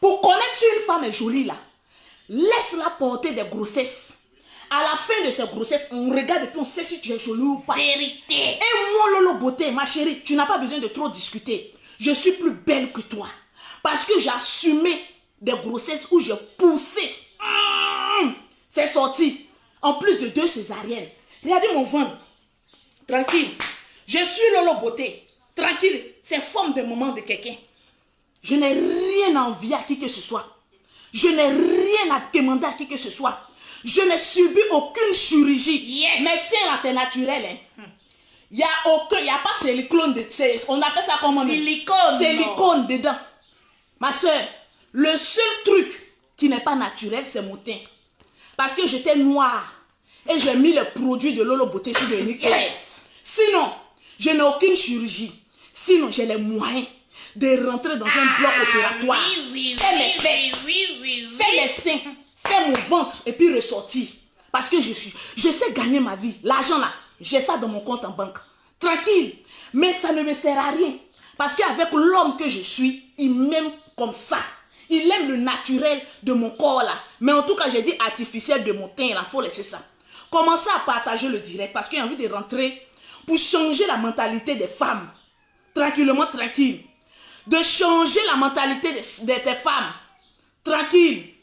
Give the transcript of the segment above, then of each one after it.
Pour connaître si une femme est jolie là, laisse-la porter des grossesses. À la fin de ces grossesses, on regarde et puis on sait si tu es jolie ou pas. Vérité. Et moi, Lolo Beauté, ma chérie, tu n'as pas besoin de trop discuter. Je suis plus belle que toi. Parce que j'ai assumé des grossesses où j'ai poussé. C'est sorti. En plus de 2 césariennes. Regardez mon ventre. Tranquille. Je suis Lolo Beauté. Tranquille. C'est forme de moment de quelqu'un. Je n'ai rien à envier à qui que ce soit. Je n'ai rien à demander à qui que ce soit. Je n'ai subi aucune chirurgie. Yes. Mais c'est là, c'est naturel. Il n'y a pas silicone. On appelle ça comment? Silicone. Silicone dedans. Ma soeur, le seul truc qui n'est pas naturel, c'est mon teint. Parce que j'étais noire. Et j'ai mis le produit de Lolo Beauté sur le nez. Yes. Sinon, je n'ai aucune chirurgie. Sinon, j'ai les moyens de rentrer dans un bloc opératoire. Faire mes fesses, faire les seins, faire mon ventre et puis ressortir. Parce que je sais gagner ma vie. L'argent là, j'ai ça dans mon compte en banque. Tranquille. Mais ça ne me sert à rien. Parce qu'avec l'homme que je suis, il m'aime comme ça. Il aime le naturel de mon corps là. Mais en tout cas, j'ai dit artificiel de mon teint là. Il faut laisser ça. Commencez à partager le direct parce qu'il y a envie de rentrer pour changer la mentalité des femmes. Tranquillement, tranquille. De changer la mentalité de tes femmes. Tranquille.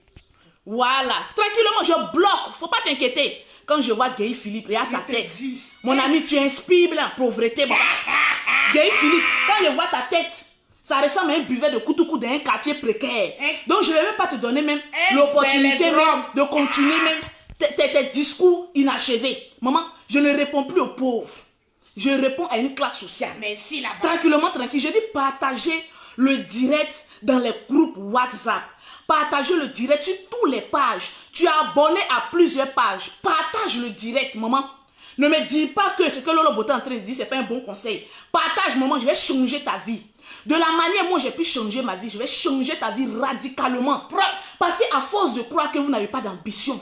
Voilà. Tranquillement, je bloque. Faut pas t'inquiéter. Quand je vois Guy Philippe, regarde sa tête. Mon ami, tu inspires la pauvreté. Guy Philippe, quand je vois ta tête, ça ressemble à un buvet de Koutoukou d'un quartier précaire. Donc, je ne vais même pas te donner même l'opportunité de continuer même tes discours inachevés. Maman, je ne réponds plus aux pauvres. Je réponds à une classe sociale. Merci là-bas. Tranquillement, tranquille. Je dis partager le direct dans les groupes WhatsApp. Partagez le direct sur toutes les pages. Tu es abonné à plusieurs pages. Partage le direct, maman. Ne me dis pas que ce que Lolo Beauté est en train de dire, ce n'est pas un bon conseil. Partage, maman, je vais changer ta vie. De la manière dont j'ai pu changer ma vie, je vais changer ta vie radicalement. Parce qu'à force de croire que vous n'avez pas d'ambition,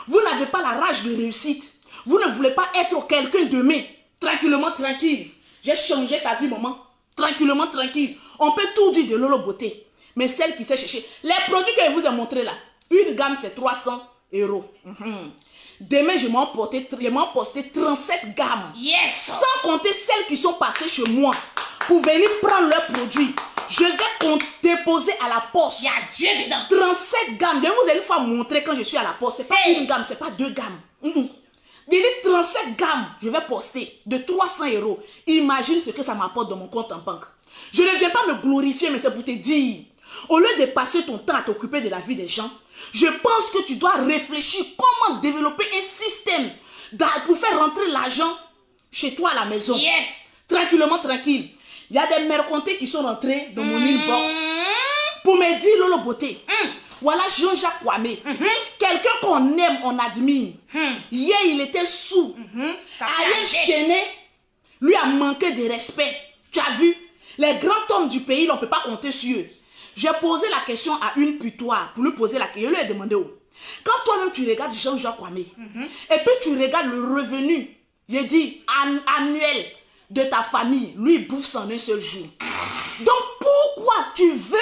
vous n'avez pas la rage de réussite, vous ne voulez pas être quelqu'un demain. Tranquillement, tranquille. J'ai changé ta vie, maman. Tranquillement, tranquille. On peut tout dire de Lolo Beauté. Mais celle qui sait chercher. Les produits que je vous ai montrés là, une gamme c'est 300 €. Demain, je m'en posté 37 gammes. Yes. Sans compter celles qui sont passées chez moi pour venir prendre leurs produits. Je vais déposer à la poste. Il y a Dieu dedans. 37 gammes. Demain, vous allez une fois montrer quand je suis à la poste. Ce n'est pas une gamme, ce n'est pas 2 gammes. J'ai dit 37 gammes, je vais poster de 300 €. Imagine ce que ça m'apporte dans mon compte en banque. Je ne viens pas me glorifier, mais c'est pour te dire. Au lieu de passer ton temps à t'occuper de la vie des gens, je pense que tu dois réfléchir comment développer un système pour faire rentrer l'argent chez toi à la maison. Yes. Tranquillement, tranquille. Il y a des mercontés qui sont rentrés dans mon inbox pour me dire Lolo Beauté. Voilà Jean-Jacques Kwame. Quelqu'un qu'on aime, on admire. Hier, il était sous. Ariel Chenet lui a manqué de respect. Tu as vu? Les grands hommes du pays, on ne peut pas compter sur eux. J'ai posé la question à une putoire pour lui poser la question. Je lui ai demandé quand toi-même tu regardes Jean-Jacques Kwame et puis tu regardes le revenu, j'ai dit annuel de ta famille, lui il bouffe ça en un seul jour. Donc pourquoi tu veux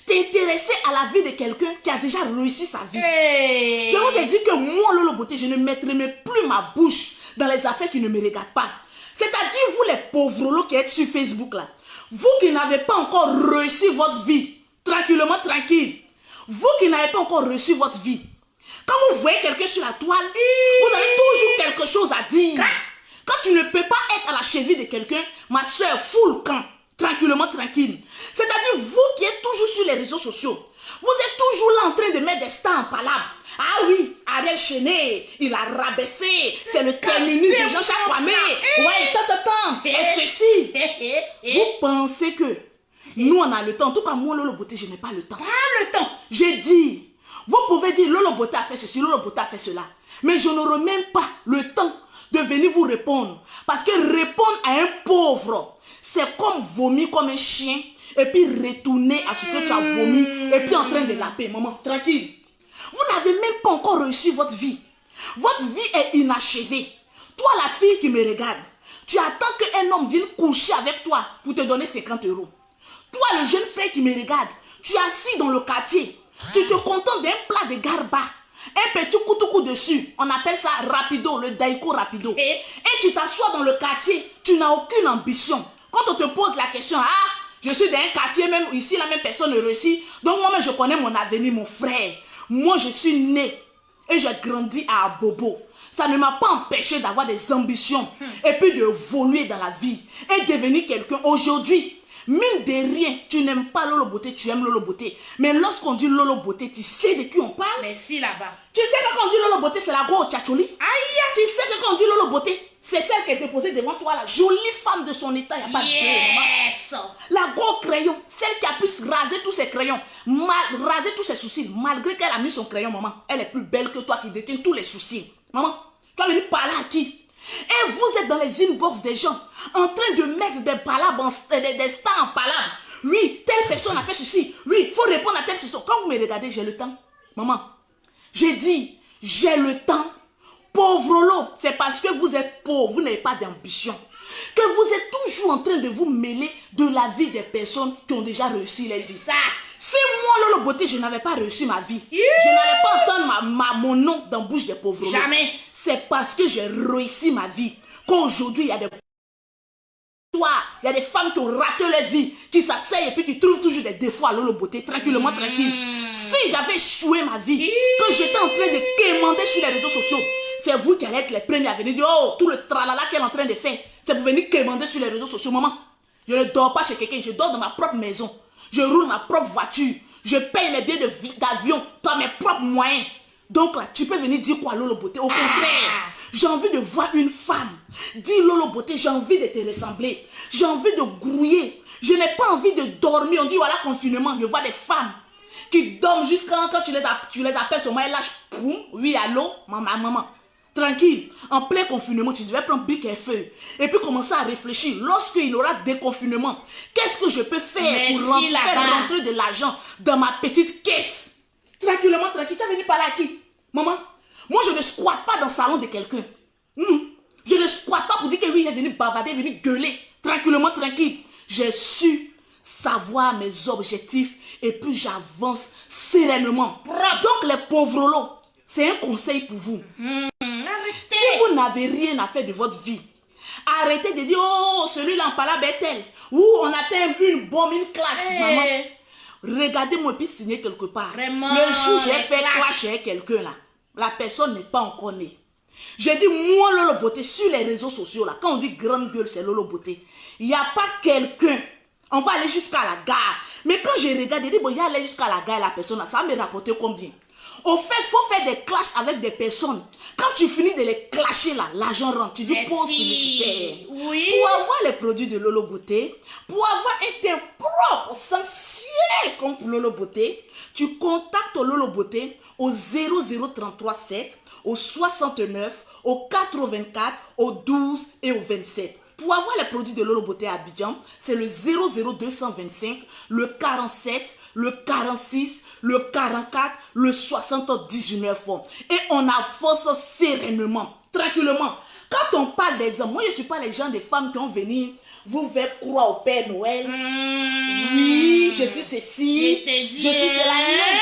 t'intéresser à la vie de quelqu'un qui a déjà réussi sa vie? Je vous ai dit que moi, Lolo Beauté, je ne mettrai plus ma bouche dans les affaires qui ne me regardent pas. C'est-à-dire vous les pauvres qui êtes sur Facebook là, vous qui n'avez pas encore réussi votre vie, tranquillement, tranquille. Vous qui n'avez pas encore reçu votre vie. Quand vous voyez quelqu'un sur la toile, vous avez toujours quelque chose à dire. Quand tu ne peux pas être à la cheville de quelqu'un, ma soeur, fous le camp. Tranquillement, tranquille. C'est-à-dire vous qui êtes toujours sur les réseaux sociaux, vous êtes toujours là en train de mettre des stars en palabre. Ah oui, Ariel Chenet, il a rabaissé, c'est le terminus de Jean-Jacques Kwame. Ouais, tant. Et ceci, vous pensez que nous, on a le temps. En tout cas, moi, Lolo Beauté, je n'ai pas le temps. Pas le temps. J'ai dit, vous pouvez dire, Lolo Beauté a fait ceci, Lolo Beauté a fait cela. Mais je n'aurai même pas le temps de venir vous répondre. Parce que répondre à un pauvre, c'est comme vomir comme un chien et puis retourner à ce que tu as vomi et puis en train de laper. Maman, tranquille. Vous n'avez même pas encore réussi votre vie. Votre vie est inachevée. Toi, la fille qui me regarde, tu attends qu'un homme vienne coucher avec toi pour te donner 50 €. Toi, le jeune frère qui me regarde, Tu es assis dans le quartier. Tu te contentes d'un plat de garba. Un petit coup dessus. On appelle ça rapido, le daiko rapido. Et tu t'assois dans le quartier. Tu n'as aucune ambition. Quand on te pose la question, je suis dans un quartier, même ici, la même personne ne réussit. Donc moi-même, je connais mon avenir, mon frère. Moi, je suis né et j'ai grandi à Abobo. Ça ne m'a pas empêché d'avoir des ambitions et puis d'évoluer dans la vie et devenir quelqu'un. Aujourd'hui, mine de rien, tu n'aimes pas Lolo Beauté, tu aimes Lolo Beauté. Mais lorsqu'on dit Lolo Beauté, tu sais de qui on parle? Merci là-bas. Tu sais que quand on dit Lolo Beauté, c'est la grosse tchatcholi. Aïe! Tu sais que quand on dit Lolo Beauté, c'est celle qui est déposée devant toi, la jolie femme de son état, il n'y a pas de Yes! La gros crayon, celle qui a pu raser tous ses crayons, raser tous ses soucis, malgré qu'elle a mis son crayon, maman, elle est plus belle que toi qui détient tous les soucis. Maman, tu vas venir parler à qui? Et vous êtes dans les inbox des gens, en train de mettre des palabres, des stars en palabres. Oui, telle personne a fait ceci. Oui, il faut répondre à telle question. Quand vous me regardez, j'ai le temps. Maman, j'ai dit, j'ai le temps. Pauvre lot, c'est parce que vous êtes pauvre, vous n'avez pas d'ambition. Que vous êtes toujours en train de vous mêler de la vie des personnes qui ont déjà réussi les vies. Ça. Si moi, Lolo Beauté, je n'avais pas réussi ma vie, je n'allais pas entendre mon nom dans la bouche des pauvres. Jamais. C'est parce que j'ai réussi ma vie qu'aujourd'hui, il y a des... Il y a des femmes qui ont raté leur vie, qui s'asseyent et puis qui trouvent toujours des défauts à Lolo Beauté, tranquillement, tranquille. Si j'avais échoué ma vie, que j'étais en train de quémander sur les réseaux sociaux, c'est vous qui allez être les premiers à venir dire, oh, tout le tralala qu'elle est en train de faire, c'est pour venir quémander sur les réseaux sociaux. Maman, je ne dors pas chez quelqu'un, je dors dans ma propre maison. Je roule ma propre voiture. Je paye mes billets d'avion par mes propres moyens. Donc là, tu peux venir dire quoi Lolo Beauté? Au contraire, j'ai envie de voir une femme. Dis Lolo Beauté, j'ai envie de te ressembler. J'ai envie de grouiller. Je n'ai pas envie de dormir. On dit voilà, confinement. Je vois des femmes qui dorment jusqu'à quand tu les appelles sur moi, elles lâchent. Poum, oui, allô, maman. Tranquille, en plein confinement, tu devais prendre bic et feuille et puis commencer à réfléchir. Lorsqu'il y aura déconfinement, qu'est-ce que je peux faire pour faire rentrer de l'argent dans ma petite caisse? Tranquillement, tranquille. Tu as venu parler à qui? Maman, moi je ne squatte pas dans le salon de quelqu'un. Je ne squatte pas pour dire que oui, il est venu bavarder, il est venu gueuler. Tranquillement, tranquille. J'ai su savoir mes objectifs et puis j'avance sereinement. Donc les pauvres lots, c'est un conseil pour vous. Si vous n'avez rien à faire de votre vie, arrêtez de dire, oh, celui-là en parle tel. Ou on atteint une bombe, une clash. Maman, regardez-moi et puis signez quelque part. Vraiment, le jour j'ai fait clash avec quelqu'un là, la personne n'est pas encore née. J'ai dit, moi, Lolo Beauté, sur les réseaux sociaux, là, quand on dit grande gueule, c'est Lolo Beauté. Il n'y a pas quelqu'un. On va aller jusqu'à la gare. Mais quand je regarde, je dis, bon, il y a aller jusqu'à la gare, la personne, là, ça va me rapporter combien? Au fait, il faut faire des clashs avec des personnes. Quand tu finis de les clasher là, l'argent rentre. Tu dis pause publicitaire. Oui. Pour avoir les produits de Lolo Beauté, pour avoir un teint propre, sensuel comme pour Lolo Beauté, tu contactes Lolo Beauté au 00337, au 69, au 84, au 12 et au 27. Pour avoir les produits de Lolo Beauté à Abidjan, c'est le 00225, le 47, le 46, le 44, le 79. Et on avance sereinement, tranquillement. Quand on parle d'exemple, moi je ne suis pas les gens des femmes qui ont venu vous faire croire au Père Noël. Oui, je suis ceci, je suis cela. Non.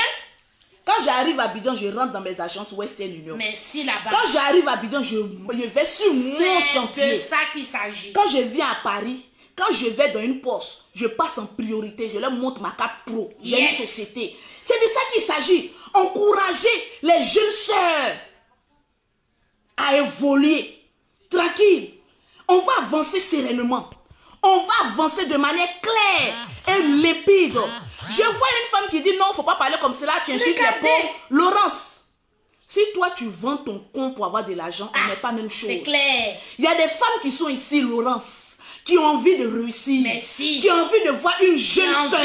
Quand j'arrive à Abidjan, je rentre dans mes agences Western Union. Merci là-bas. Quand j'arrive à Abidjan, je vais sur mon chantier. C'est de ça qu'il s'agit. Quand je viens à Paris, quand je vais dans une poste, je passe en priorité, je leur montre ma carte pro. J'ai une société. C'est de ça qu'il s'agit. Encourager les jeunes sœurs à évoluer. Tranquille. On va avancer sereinement. On va avancer de manière claire et limpide. Je vois une femme qui dit non, il ne faut pas parler comme cela, tu insultes les pauvres. Laurence, si toi tu vends ton compte pour avoir de l'argent, on n'est pas la même chose. C'est clair. Il y a des femmes qui sont ici, Laurence, qui ont envie de réussir. Merci. Qui ont envie de voir une jeune sœur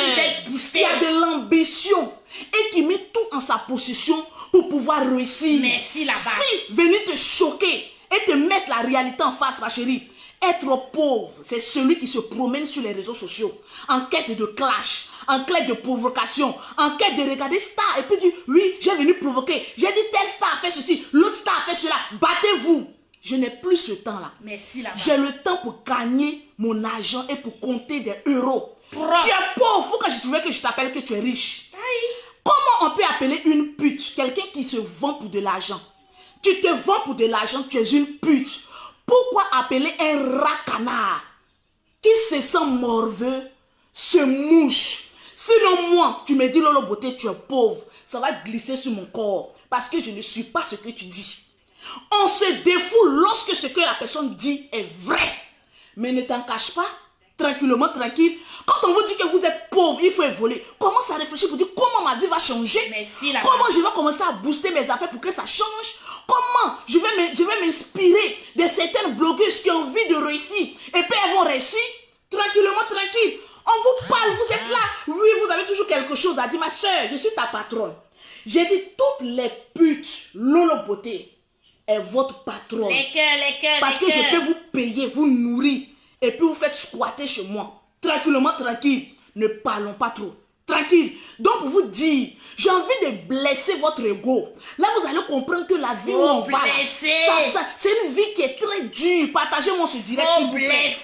qui a de l'ambition et qui met tout en sa possession pour pouvoir réussir. Merci là-bas. Si venir te choquer et te mettre la réalité en face, ma chérie, être pauvre, c'est celui qui se promène sur les réseaux sociaux en quête de clash, en quête de provocation, en quête de regarder star et puis dire oui, j'ai venu provoquer, j'ai dit tel star a fait ceci, l'autre star a fait cela, battez-vous. Je n'ai plus ce temps-là. Merci là-bas. J'ai le temps pour gagner mon argent et pour compter des euros. Tu es pauvre. Pourquoi je trouvais que je t'appelle que tu es riche? Comment on peut appeler une pute quelqu'un qui se vend pour de l'argent? Tu te vends pour de l'argent, tu es une pute. Pourquoi appeler un rat canard qui se sent morveux, se mouche? Sinon moi, tu me dis Lolo Beauté, tu es pauvre. Ça va glisser sur mon corps parce que je ne suis pas ce que tu dis. On se défoule lorsque ce que la personne dit est vrai. Mais ne t'en cache pas, tranquillement, tranquille. Quand on vous dit que vous êtes pauvre, il faut évoluer. Commence à réfléchir pour dire comment ma vie va changer. Merci, comment je vais commencer à booster mes affaires pour que ça change. Comment je vais m'inspirer de certaines blogueuses qui ont envie de réussir. Et puis elles vont réussir tranquillement, tranquille. On vous parle, vous êtes là. Oui, vous avez toujours quelque chose à dire. Ma soeur, je suis ta patronne. J'ai dit toutes les putes, Lolo Beauté est votre patronne. Parce que je peux vous payer, vous nourrir. Et puis vous faites squatter chez moi. Tranquillement, tranquille. Ne parlons pas trop. Tranquille. Donc pour vous dire, j'ai envie de blesser votre ego. Là vous allez comprendre que la vie où on va là, c'est une vie qui est très dure. Partagez-moi ce direct s'il vous plaît.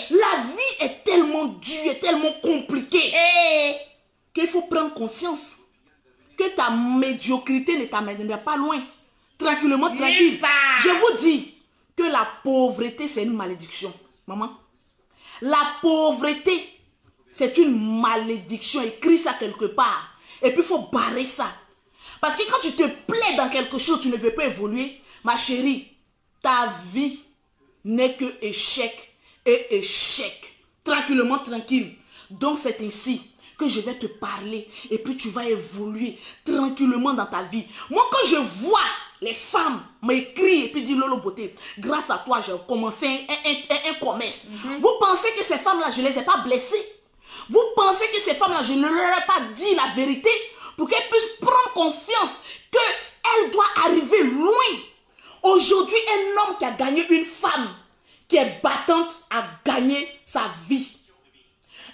La vie est tellement dure et tellement compliquée qu'il faut prendre conscience que ta médiocrité ne t'amènera pas loin. Tranquillement, tranquille. Je vous dis que la pauvreté c'est une malédiction. Maman, la pauvreté c'est une malédiction. Écris ça quelque part. Et puis il faut barrer ça. Parce que quand tu te plais dans quelque chose, tu ne veux pas évoluer. Ma chérie, ta vie n'est que échec et échec. Tranquillement, tranquille. Donc c'est ainsi que je vais te parler. Et puis tu vas évoluer tranquillement dans ta vie. Moi quand je vois les femmes m'écrivent et puis disent Lolo Beauté, grâce à toi j'ai commencé un commerce. Vous pensez que ces femmes-là, je ne les ai pas blessées? Vous pensez que ces femmes-là, je ne leur ai pas dit la vérité pour qu'elles puissent prendre confiance qu'elles doivent arriver loin. Aujourd'hui, un homme qui a gagné une femme qui est battante a gagné sa vie.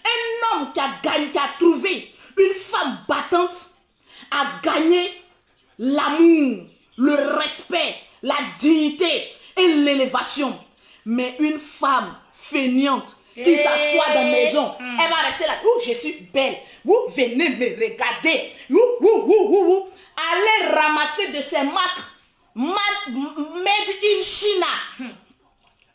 Un homme qui a trouvé une femme battante a gagné l'amour, le respect, la dignité et l'élévation. Mais une femme feignante qui s'assoit dans la maison, elle va rester là. Ouh, je suis belle. Ouh, venez me regarder. Allez ramasser de ces marques made in China.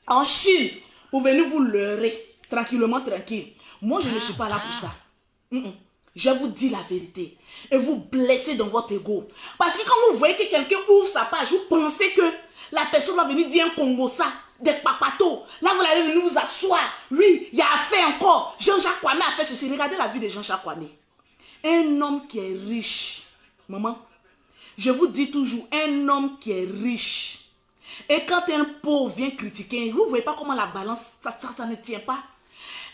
En Chine, pour venir vous leurrer. Tranquillement, tranquille. Moi, je ne suis pas là pour ça. Je vous dis la vérité. Et vous blessez dans votre ego. Parce que quand vous voyez que quelqu'un ouvre sa page, vous pensez que la personne va venir dire un Congo ça. Des papatos. Là, vous allez venir vous asseoir. Oui, il y a affaire encore. Jean-Jacques Kwame a fait ceci. Regardez la vie de Jean-Jacques Kwame. Un homme qui est riche. Maman, je vous dis toujours, un homme qui est riche. Et quand un pauvre vient critiquer, vous ne voyez pas comment la balance, ça ne tient pas.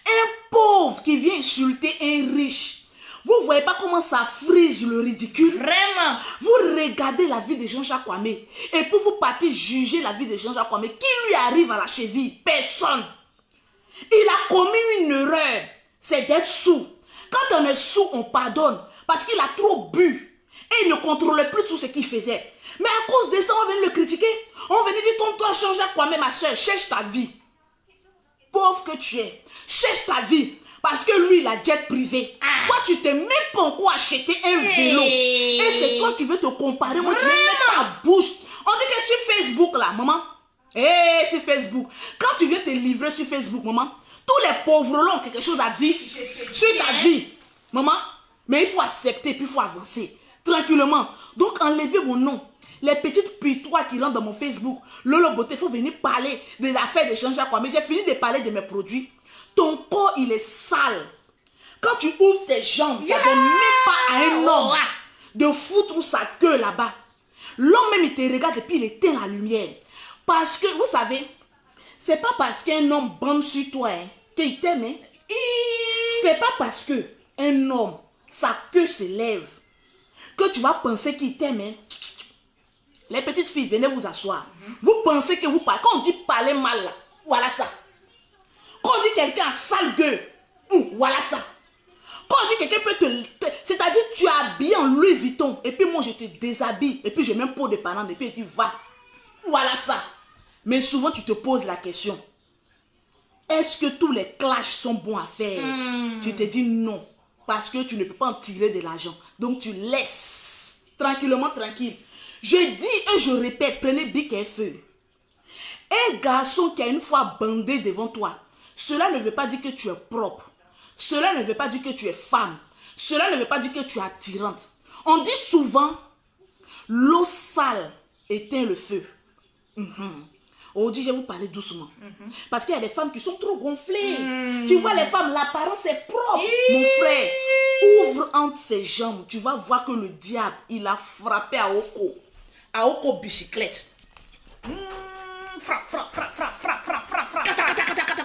Un pauvre qui vient insulter un riche. Vous ne voyez pas comment ça frise le ridicule? Vraiment. Vous regardez la vie de Jean-Jacques Kwame et puis vous partez juger la vie de Jean-Jacques Kwame. Qui lui arrive à la cheville? Personne. Il a commis une erreur. C'est d'être sous. Quand on est sous, on pardonne. Parce qu'il a trop bu. Et il ne contrôlait plus tout ce qu'il faisait. Mais à cause de ça, on vient le critiquer. On vient dire, toi, Jean-Jacques Kwame, ma soeur, cherche ta vie. Pauvre que tu es. Cherche ta vie. Parce que lui, il a jet privé. Toi, tu t'es même pas encore acheté un vélo. Et c'est toi qui veux te comparer. Moi, tu veux mettre ta bouche. On dit que sur Facebook, là, maman. Sur Facebook. Quand tu viens te livrer sur Facebook, maman, tous les pauvres là ont quelque chose à dire sur ta vie. Maman, mais il faut accepter, puis il faut avancer. Tranquillement. Donc, enlevez mon nom. Les petites pitois qui rentrent dans mon Facebook. Lolo Beauté, il faut venir parler des affaires de Jean-Jacques Kwame. J'ai fini de parler de mes produits. Ton corps, il est sale. Quand tu ouvres tes jambes, ça ne donne même pas à un homme de foutre sa queue là-bas. L'homme même, il te regarde et puis il éteint la lumière. Parce que, vous savez, c'est pas parce qu'un homme bande sur toi qu'il t'aime. C'est pas parce qu'un homme, sa queue se lève, que tu vas penser qu'il t'aime. Les petites filles, venez vous asseoir. Vous pensez que vous parlez. Quand on dit parler mal, là, voilà ça. Quand on dit quelqu'un a sale gueule, voilà ça. Quand on dit quelqu'un peut c'est-à-dire tu es habillé en Louis Vuitton, et puis moi je te déshabille, et puis je mets un pot de banane, et puis je dis va. Voilà ça. Mais souvent tu te poses la question. est-ce que tous les clashs sont bons à faire? Tu te dis non, parce que tu ne peux pas en tirer de l'argent. Donc tu laisses, tranquillement, tranquille. Je dis et je répète, prenez bic et feu. Un garçon qui a une fois bandé devant toi, cela ne veut pas dire que tu es propre. Cela ne veut pas dire que tu es femme. Cela ne veut pas dire que tu es attirante. On dit souvent, l'eau sale éteint le feu. Aujourd'hui, je vais vous parler doucement. Parce qu'il y a des femmes qui sont trop gonflées. Tu vois les femmes, l'apparence est propre. Mon frère, ouvre entre ses jambes. Tu vas voir que le diable, il a frappé à Oko. À Oko bicyclette. Frappe.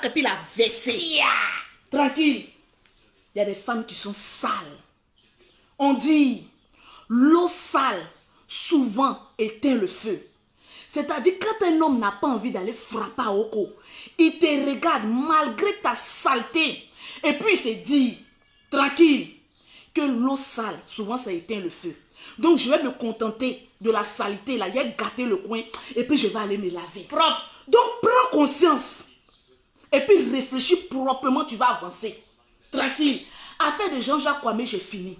Et puis il a versé. Tranquille. Il y a des femmes qui sont sales. On dit, l'eau sale, souvent, éteint le feu. C'est-à-dire, quand un homme n'a pas envie d'aller frapper à Oko, il te regarde malgré ta saleté. Et puis, il se dit, tranquille, que l'eau sale, souvent, ça éteint le feu. Donc, je vais me contenter de la saleté, là. J'ai gâté le coin, et puis je vais aller me laver. Propre. Donc, prends conscience. Et puis, réfléchis proprement, tu vas avancer. Tranquille. Affaire de Jean-Jacques Kwame, j'ai fini.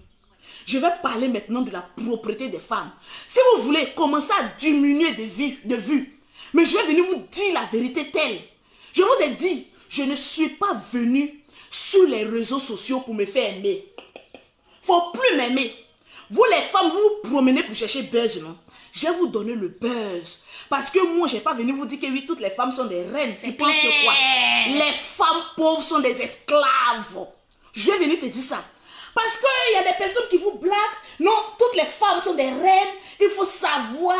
Je vais parler maintenant de la propreté des femmes. Si vous voulez commencer à diminuer de vue, mais je vais venir vous dire la vérité telle. Je vous ai dit, je ne suis pas venu sur les réseaux sociaux pour me faire aimer. Faut plus m'aimer. Vous les femmes, vous vous promenez pour chercher buzz, non? Je vais vous donner le buzz. Parce que moi, je n'ai pas venu vous dire que oui, toutes les femmes sont des reines. Tu penses que quoi? Les femmes pauvres sont des esclaves. Je vais venir te dire ça. Parce qu'il y a des personnes qui vous blaguent. Non, toutes les femmes sont des reines. Il faut savoir.